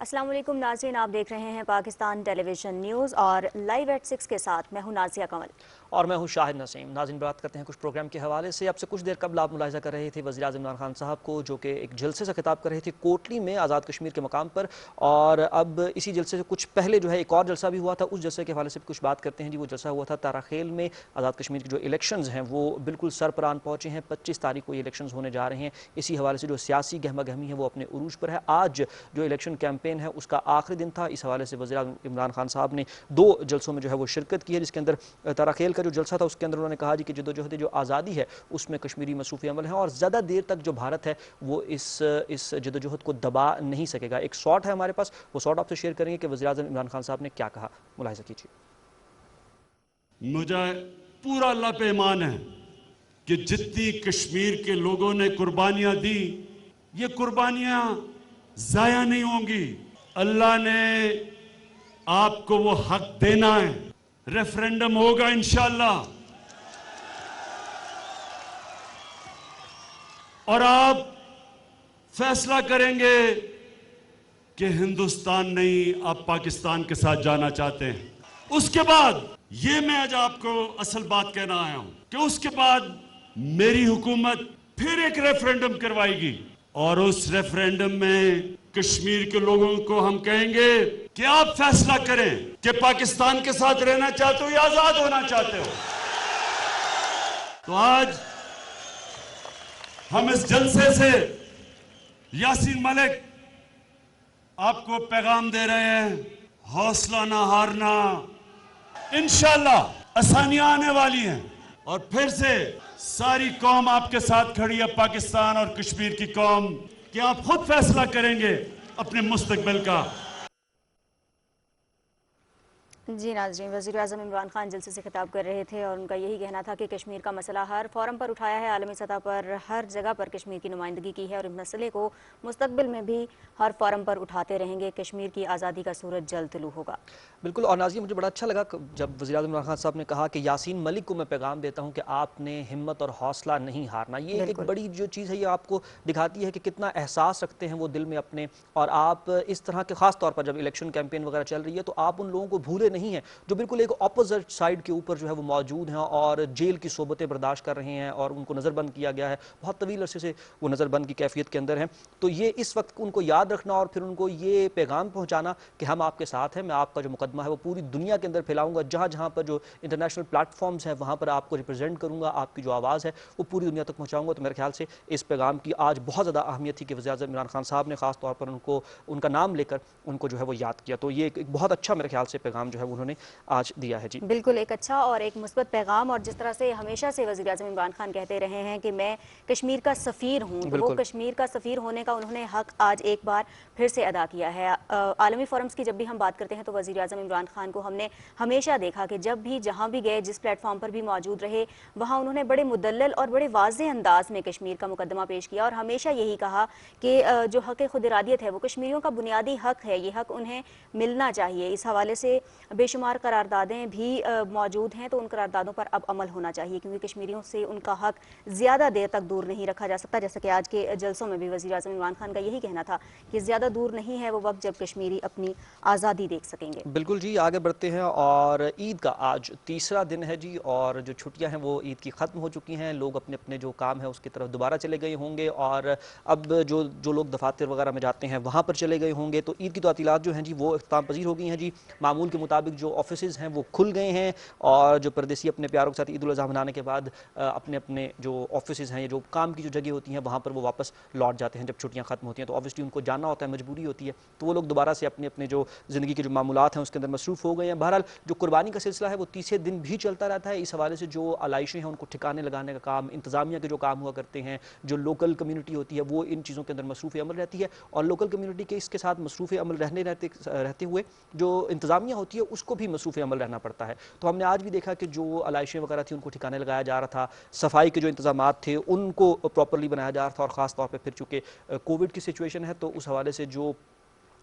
السلام علیکم ناظرین، آپ دیکھ رہے ہیں پاکستان ٹیلی ویژن نیوز اور لائیو ایٹ 6 کے ساتھ میں ہوں نازیہ کنول اور میں ہوں شاہد نسیم۔ ناظرین، بات کرتے ہیں کچھ پروگرام کے حوالے سے۔ اب سے کچھ دیر قبل آپ ملاحظہ کر رہے تھے وزیر اعظم عمران خان صاحب کو، جو کہ ایک جلسے سے خطاب کر رہے تھے کوٹلی میں آزاد کشمیر کے مقام پر، اور اب اسی جلسے سے کچھ پہلے جو ہے ایک اور جلسہ بھی ہوا تھا، اس جلسے کے حوالے سے بھی کچھ بات کرتے ہیں جی۔ وہ جلسہ ہوا تھا تارا خیل میں۔ آزاد کشمیر کے جو الیکشنز ہیں وہ بالکل سرپران پہنچے ہیں۔ 25 تاریخ کو یہ الیکشنز ہونے جا رہے ہیں۔ اسی حوالے سے جو سیاسی گہما گہمی ہے وہ اپنے عروج پر ہے۔ آج جو الیکشن کیمپین ہے اس کا آخری دن تھا۔ اس حوالے سے وزیر اعظم عمران خان صاحب نے 2 جلسوں میں جو ہے وہ شرکت کی ہے، جس کے اندر تارا خیل کا جو جلسہ تھا اس کے اندر انہوں نے کہا جی کہ جدوجہد جو آزادی ہے اس میں کشمیری مصروف عمل ہے، اور زیادہ دیر تک جو بھارت ہے وہ اس جدوجہد کو دبا نہیں سکے گا۔ ایک شاٹ ہے ہمارے پاس، وہ شاٹ آپ سے شیئر کریں گے کہ وزیر اعظم عمران خان صاحب نے کیا کہا، ملاحظہ کیجیے۔ مجھے پورا اللہ پہ ایمان ہے کہ جتنی کشمیر کے لوگوں نے قربانیاں دی، یہ قربانیاں ضائع نہیں ہوں گی۔ اللہ نے آپ کو وہ حق دینا ہے۔ ریفرینڈم ہوگا انشاءاللہ، اور آپ فیصلہ کریں گے کہ ہندوستان نہیں، آپ پاکستان کے ساتھ جانا چاہتے ہیں۔ اس کے بعد یہ میں آج آپ کو اصل بات کہنا آیا ہوں کہ اس کے بعد میری حکومت پھر ایک ریفرینڈم کروائے گی، اور اس ریفرینڈم میں کشمیر کے لوگوں کو ہم کہیں گے کہ آپ فیصلہ کریں کہ پاکستان کے ساتھ رہنا چاہتے ہو یا آزاد ہونا چاہتے ہو۔ تو آج ہم اس جلسے سے یاسین ملک آپ کو پیغام دے رہے ہیں، حوصلہ نہ ہارنا، انشاءاللہ آسانیاں آنے والی ہیں، اور پھر سے ساری قوم آپ کے ساتھ کھڑی ہے، پاکستان اور کشمیر کی قوم، کہ آپ خود فیصلہ کریں گے اپنے مستقبل کا۔ جی ناظرین، وزیر اعظم عمران خان جلسے سے خطاب کر رہے تھے اور ان کا یہی کہنا تھا کہ کشمیر کا مسئلہ ہر فورم پر اٹھایا ہے، عالمی سطح پر ہر جگہ پر کشمیر کی نمائندگی کی ہے، اور اس مسئلے کو مستقبل میں بھی ہر فورم پر اٹھاتے رہیں گے۔ کشمیر کی آزادی کا سورج جلد طلوع ہوگا۔ بالکل، اور ناظرین مجھے بڑا اچھا لگا جب وزیر اعظم عمران خان صاحب نے کہا کہ یاسین ملک کو میں پیغام دیتا ہوں کہ آپ نے ہمت اور حوصلہ نہیں ہارنا۔ یہ ایک بڑی جو چیز ہے، یہ آپ کو دکھاتی ہے کہ کتنا احساس رکھتے ہیں وہ دل میں اپنے، اور آپ اس طرح کے خاص طور پر جب الیکشن کیمپین وغیرہ چل رہی ہے تو آپ ان لوگوں کو بھولے نہیں ہیں جو بالکل ایک اپوزٹ سائیڈ کے اوپر جو ہے وہ موجود ہیں اور جیل کی صحبتیں برداشت کر رہے ہیں، اور ان کو نظر بند کیا گیا ہے، بہت طویل عرصے سے وہ نظر بند کی کیفیت کے اندر ہیں۔ تو یہ اس وقت ان کو یاد رکھنا اور پھر ان کو یہ پیغام پہنچانا کہ ہم آپ کے ساتھ ہیں، میں آپ کا جو مقدمہ ہے وہ پوری دنیا کے اندر پھیلاؤں گا، جہاں جہاں پر جو انٹرنیشنل پلیٹ فارمز ہیں وہاں پر آپ کو ریپرزینٹ کروں گا، آپ کی جو آواز ہے وہ پوری دنیا تک پہنچاؤں گا۔ تو میرے خیال سے اس پیغام کی آج بہت زیادہ اہمیت تھی کہ وزیر اعظم عمران خان صاحب نے خاص طور پر ان کا نام لے کر ان کو جو ہے وہ یاد کیا۔ تو یہ ایک بہت اچھا میرے خیال سے پیغام جو ہے انہوں نے آج دیا ہے۔ جی بالکل، ایک اچھا اور ایک مثبت پیغام، اور جس طرح سے ہمیشہ سے وزیر اعظم عمران خان کہتے رہے ہیں کہ میں کشمیر کا سفیر ہوں، تو وہ کشمیر کا سفیر ہونے کا انہوں نے حق آج ایک بار پھر سے ادا کیا ہے۔ عالمی فورمز کی جب بھی ہم بات کرتے ہیں تو وزیر اعظم عمران خان کو ہم نے ہمیشہ دیکھا کہ جب بھی جہاں بھی گئے، جس پلیٹ فارم پر بھی موجود رہے، وہاں انہوں نے بڑے مدلل اور بڑے واضح انداز میں کشمیر کا مقدمہ پیش کیا، اور ہمیشہ یہی کہا کہ جو حق خود ارادیت ہے وہ کشمیریوں کا بنیادی حق ہے، یہ حق انہیں ملنا چاہیے۔ اس حوالے سے بے شمار قراردادیں بھی موجود ہیں، تو ان قراردادوں پر اب عمل ہونا چاہیے، کیونکہ کشمیریوں سے ان کا حق زیادہ دیر تک دور نہیں رکھا جا سکتا، جیسا کہ آج کے جلسوں میں بھی وزیر اعظم عمران خان کا یہی کہنا تھا کہ زیادہ دور نہیں ہے وہ وقت جب کشمیری اپنی آزادی دیکھ سکیں گے۔ بالکل جی، آگے بڑھتے ہیں، اور عید کا آج تیسرا دن ہے جی، اور جو چھٹیاں ہیں وہ عید کی ختم ہو چکی ہیں، لوگ اپنے اپنے جو کام ہے اس کی طرف دوبارہ چلے گئے ہوں گے، اور اب جو لوگ دفاتر وغیرہ میں جاتے ہیں وہاں پر چلے گئے ہوں گے۔ تو عید کی تعطیلات جو ہیں جی وہ اختتام پذیر ہو گئی ہیں جی۔ معمول کے مطابق جو آفیسز ہیں وہ کھل گئے ہیں، اور جو پردیسی اپنے پیاروں کے ساتھ عید الاضحیٰ منانے کے بعد اپنے اپنے جو آفیسز ہیں یا جو کام کی جو جگہ ہوتی ہیں وہاں پر وہ واپس لوٹ جاتے ہیں جب چھٹیاں ختم ہوتی ہیں۔ تو آبویسلی ان کو جانا ہوتا ہے، مجبوری ہوتی ہے، تو وہ لوگ دوبارہ سے اپنے اپنے جو زندگی کے جو معمولات ہیں اس کے اندر مصروف ہو گئے ہیں۔ بہرحال جو قربانی کا سلسلہ ہے وہ تیسرے دن بھی چلتا رہتا ہے۔ اس حوالے سے جو علائشیں ہیں ان کو ٹھکانے لگانے کا کام، انتظامیہ کے جو کام ہوا کرتے ہیں، جو لوکل کمیونٹی ہوتی ہے وہ ان چیزوں کے اندر مصروف عمل رہتی ہے، اور لوکل کمیونٹی کے اس کے ساتھ مصروف عمل رہتے ہوئے جو انتظامیہ ہوتی ہے اس کو بھی مصروف عمل رہنا پڑتا ہے۔ تو ہم نے آج بھی دیکھا کہ جو علائشیں وغیرہ تھیں ان کو ٹھکانے لگایا جا رہا تھا، صفائی کے جو انتظامات تھے ان کو پراپرلی بنایا جا رہا تھا، اور خاص طور پہ پھر چونکہ کووڈ کی سچویشن ہے تو اس حوالے سے جو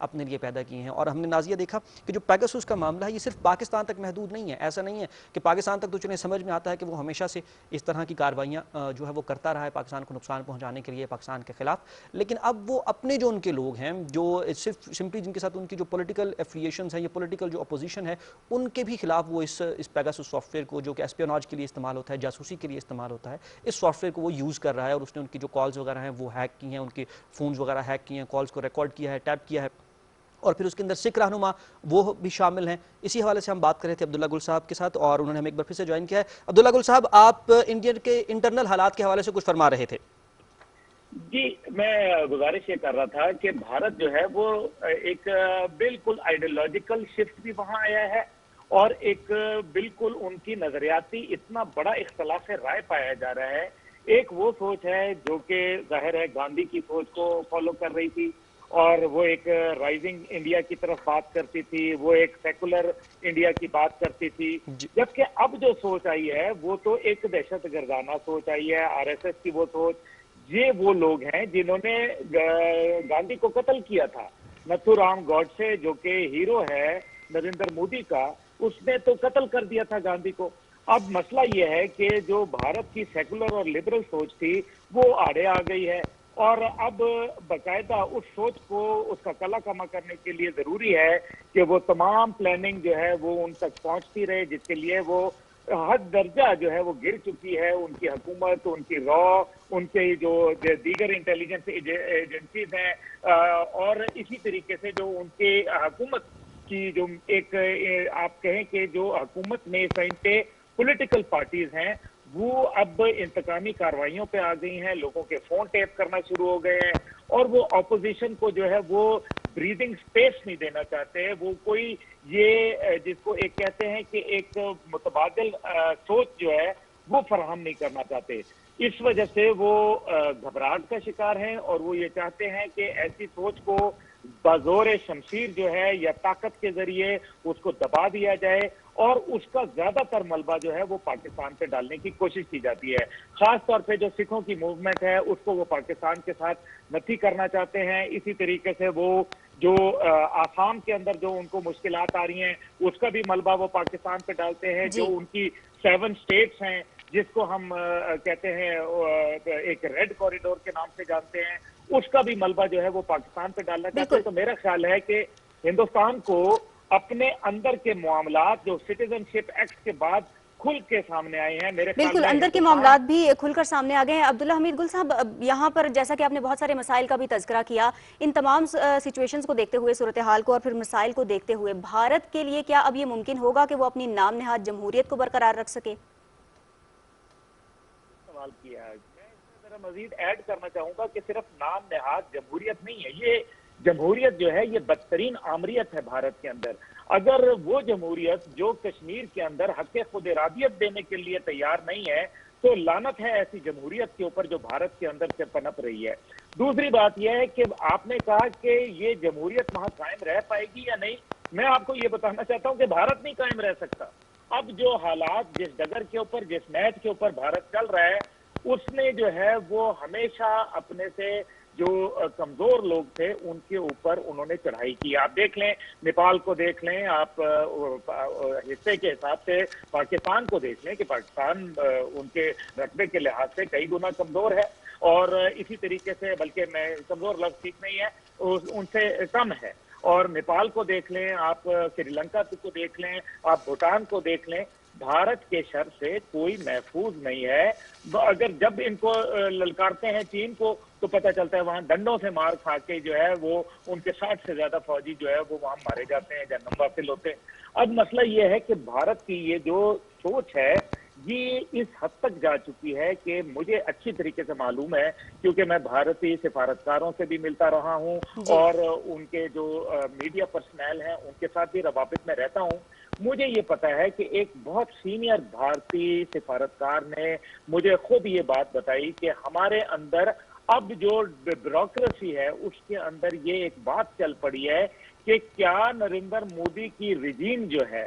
اپنے لیے پیدا کیے ہیں. اور ہم نے نازیہ دیکھا کہ جو پیگاسس کا معاملہ ہے یہ صرف پاکستان تک محدود نہیں ہے. ایسا نہیں ہے کہ پاکستان تک تو چلیں سمجھ میں آتا ہے کہ وہ ہمیشہ سے اس طرح کی کارروائیاں جو ہے وہ کرتا رہا ہے پاکستان کو نقصان پہنچانے کے لیے، پاکستان کے خلاف. لیکن اب وہ اپنے جو ان کے لوگ ہیں، جو صرف سمپلی جن کے ساتھ ان کی جو پولیٹیکل ایفیلیشنز ہیں، یہ پولیٹیکل جو اپوزیشن ہے، ان کے بھی خلاف وہ اس پیگاسس سافٹ ویئر کو، جو کہ اسپیوناج کے لیے استعمال ہوتا ہے، جاسوسی کے لیے استعمال ہوتا ہے، اس سافٹ ویئر کو وہ یوز کر رہا ہے. اور اس نے ان کی جو کالز وغیرہ ہیں وہ ہیک کی ہیں، ان کے فونز وغیرہ ہیک کیے ہیں، کالز کو ریکارڈ کیا ہے، ٹیپ کیا ہے. اور پھر اس کے اندر سکھ رہنما وہ بھی شامل ہیں. اسی حوالے سے ہم بات کر رہے تھے عبداللہ گل صاحب کے ساتھ، اور انہوں نے ہمیں ایک بار پھر سے جوائن کیا ہے. عبداللہ گل صاحب، آپ انڈیا کے انٹرنل حالات کے حوالے سے کچھ فرما رہے تھے. جی، میں گزارش یہ کر رہا تھا کہ بھارت جو ہے وہ ایک بالکل آئیڈیالوجیکل شفٹ بھی وہاں آیا ہے، اور ایک بالکل ان کی نظریاتی اتنا بڑا اختلاف رائے پایا جا رہا ہے. ایک وہ سوچ ہے جو کہ ظاہر ہے گاندھی کی سوچ کو فالو کر رہی تھی، اور وہ ایک رائزنگ انڈیا کی طرف بات کرتی تھی، وہ ایک سیکولر انڈیا کی بات کرتی تھی. جبکہ اب جو سوچ آئی ہے وہ تو ایک دہشت گردانہ سوچ آئی ہے. آر ایس ایس کی وہ سوچ، یہ وہ لوگ ہیں جنہوں نے گاندھی کو قتل کیا تھا. نتھو رام گوڈسے جو کہ ہیرو ہے نریندر مودی کا، اس نے تو قتل کر دیا تھا گاندھی کو. اب مسئلہ یہ ہے کہ جو بھارت کی سیکولر اور لبرل سوچ تھی وہ آڑے آ گئی ہے، اور اب باقاعدہ اس سوچ کو، اس کا کلا کما کرنے کے لیے ضروری ہے کہ وہ تمام پلاننگ جو ہے وہ ان تک پہنچتی رہے، جس کے لیے وہ حد درجہ جو ہے وہ گر چکی ہے. ان کی حکومت، ان کی را، ان کے جو دیگر انٹیلیجنس ایجنسیز ہیں، اور اسی طریقے سے جو ان کے حکومت کی جو ایک آپ کہیں کہ جو حکومت میں سائنٹے پولیٹیکل پارٹیز ہیں، وہ اب انتقامی کارروائیوں پہ آ گئی ہیں. لوگوں کے فون ٹیپ کرنا شروع ہو گئے ہیں، اور وہ اپوزیشن کو جو ہے وہ بریدنگ سپیس نہیں دینا چاہتے. وہ کوئی یہ جس کو ایک کہتے ہیں کہ ایک متبادل سوچ جو ہے وہ فراہم نہیں کرنا چاہتے. اس وجہ سے وہ گھبراہٹ کا شکار ہیں، اور وہ یہ چاہتے ہیں کہ ایسی سوچ کو بازور شمشیر جو ہے یا طاقت کے ذریعے اس کو دبا دیا جائے، اور اس کا زیادہ تر ملبہ جو ہے وہ پاکستان پہ ڈالنے کی کوشش کی جاتی ہے. خاص طور پہ جو سکھوں کی موومنٹ ہے اس کو وہ پاکستان کے ساتھ نتھی کرنا چاہتے ہیں. اسی طریقے سے وہ جو آسام کے اندر جو ان کو مشکلات آ رہی ہیں اس کا بھی ملبہ وہ پاکستان پہ ڈالتے ہیں. جو ان کی 7 اسٹیٹس ہیں جس کو ہم کہتے ہیں ایک ریڈ کوریڈور کے نام سے جانتے ہیں، اس کا بھی ملبہ جو ہے وہ پاکستان پہ ڈالنا چاہتے ہیں. تو میرا خیال ہے کہ ہندوستان کو اپنے اندر کے معاملات جو سٹیزن شپ ایکٹ کے بعد کھل کے سامنے آئے ہیں، میرے خیال بالکل میں اندر کے معاملات بھی کھل کر سامنے آ گئے ہیں. عبداللہ حمید گل صاحب، یہاں پر جیسا کہ آپ نے بہت سارے مسائل کا بھی تذکرہ کیا، ان تمام سچویشنز کو دیکھتے ہوئے، صورتحال کو اور پھر مسائل کو دیکھتے ہوئے، بھارت کے لیے کیا اب یہ ممکن ہوگا کہ وہ اپنی نام نہاد جمہوریت کو برقرار رکھ سکے؟ سوال کیا ہے، میں اس میں ذرا مزید ایڈ کرنا چاہوں گا کہ صرف نام نہاد جمہوریت نہیں ہے. یہ جمہوریت جو ہے یہ بدترین آمریت ہے بھارت کے اندر. اگر وہ جمہوریت جو کشمیر کے اندر حق خود ارادیت دینے کے لیے تیار نہیں ہے تو لعنت ہے ایسی جمہوریت کے اوپر جو بھارت کے اندر سے پنپ رہی ہے. دوسری بات یہ ہے کہ آپ نے کہا کہ یہ جمہوریت وہاں قائم رہ پائے گی یا نہیں. میں آپ کو یہ بتانا چاہتا ہوں کہ بھارت نہیں قائم رہ سکتا. اب جو حالات جس ڈگر کے اوپر، جس میچ کے اوپر بھارت چل رہا ہے، اس نے جو ہے وہ ہمیشہ اپنے سے جو کمزور لوگ تھے ان کے اوپر انہوں نے چڑھائی کی. آپ دیکھ لیں نیپال کو، دیکھ لیں آپ حصے کے حساب سے پاکستان کو دیکھ لیں کہ پاکستان ان کے رقبے کے لحاظ سے کئی گنا کمزور ہے، اور اسی طریقے سے بلکہ میں کمزور لفظ ٹھیک نہیں ہے، ان سے کم ہے. اور نیپال کو دیکھ لیں آپ، سری لنکا کو دیکھ لیں آپ، بھوٹان کو دیکھ لیں. بھارت کے شر سے کوئی محفوظ نہیں ہے. اگر جب ان کو للکارتے ہیں چین کو تو پتہ چلتا ہے وہاں ڈنڈوں سے مار کھا کے جو ہے وہ ان کے 60 سے زیادہ فوجی جو ہے وہ وہاں مارے جاتے ہیں، جہنم واصل ہوتے ہیں. اب مسئلہ یہ ہے کہ بھارت کی یہ جو سوچ ہے یہ اس حد تک جا چکی ہے کہ مجھے اچھی طریقے سے معلوم ہے، کیونکہ میں بھارتی سفارتکاروں سے بھی ملتا رہا ہوں اور ان کے جو میڈیا پرسنل ہیں ان کے ساتھ بھی روابط میں رہتا ہوں. مجھے یہ پتا ہے کہ ایک بہت سینئر بھارتی سفارتکار نے مجھے خود یہ بات بتائی کہ ہمارے اندر اب جو بیوروکریسی ہے اس کے اندر یہ ایک بات چل پڑی ہے کہ کیا نریندر مودی کی رجیم جو ہے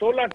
16